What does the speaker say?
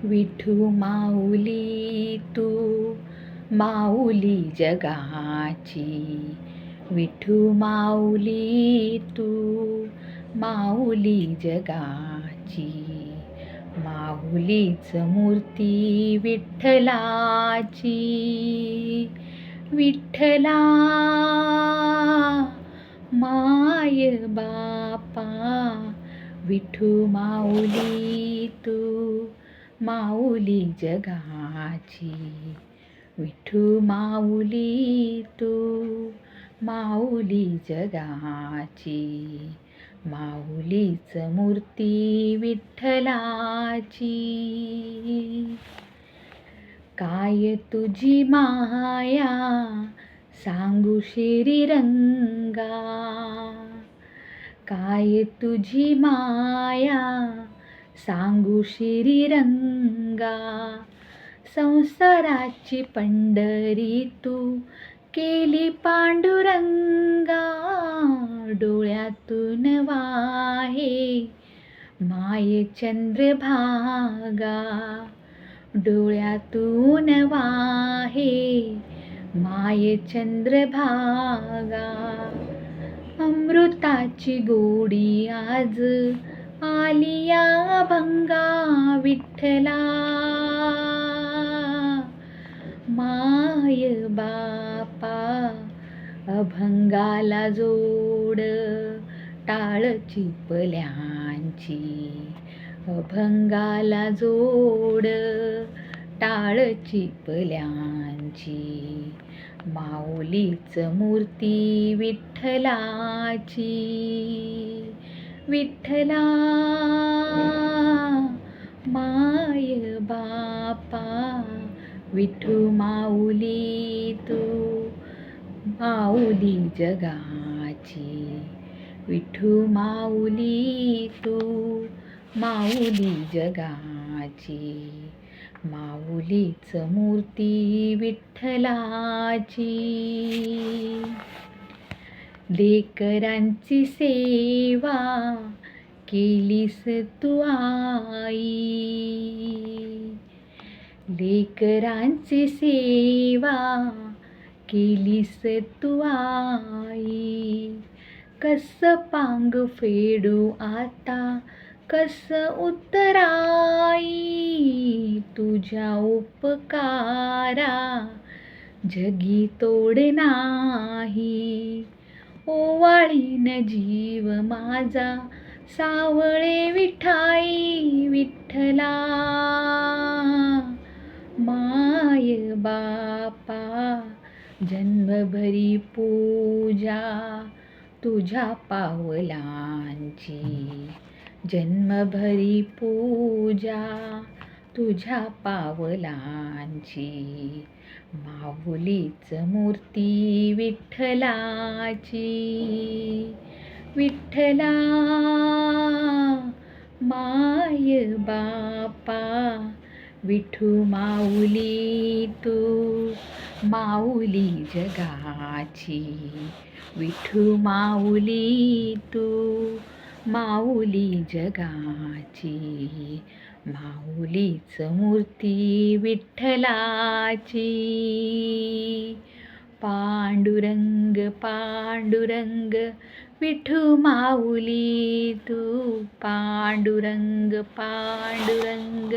विठू माऊली तू माऊली जगाची, विठू माऊली तू माऊली जगाची. माऊलीच मूर्ती विठ्ठलाची, विठ्ठला माय बापा. विठू माऊली तू माऊली जगाची, विठू माऊली तू माऊली जगाची. माऊलीच मूर्ती विठ्ठलाची. काय तुझी माया सांगू श्रीरंगा, काय तुझी माया सांगू श्रीरंगा. संसाराची पंढरी तू केली पांडुरंगा, डोळ्यातून वाहे माये चंद्रभागा, डोळ्यातून वाहे माये चंद्रभागा. अमृताची गोडी आज आली या अभंगा, विठ्ठला माय बापा. अभंगाला जोड टाळ चिपल्यांची, अभंगाला जोड टाळ चिपल्यांची. माऊलीच मूर्ती विठ्ठलाची, विठ्ठला माय बापा. विठू माऊली तू माऊली जगाची, विठू माऊली तू माऊली जगाची. माऊलीच मूर्ती विठ्ठलाची. लेकरांची सेवा केलीस तू आई, लेकरांची सेवा केलीस तू आई. कस पांग फेडू आता कस उतराई, तुझ्या उपकारा जगी तोड नाही. ओवाळीन जीव माझा सावळे विठाई, विठ्ठला माय बापा. जन्मभरी पूजा तुझ्या पावलांची, जन्मभरी पूजा तुझ्या पावलांची. माऊलीच मूर्ती विठ्ठलाची, विठ्ठला माय बापा. विठू माऊली तू माऊली जगाची, विठू माऊली तू माऊली जगाची. माऊलीच मूर्ती विठ्ठलाची. पांडुरंग पांडुरंग विठू माऊली तू, पांडुरंग पांडुरंग.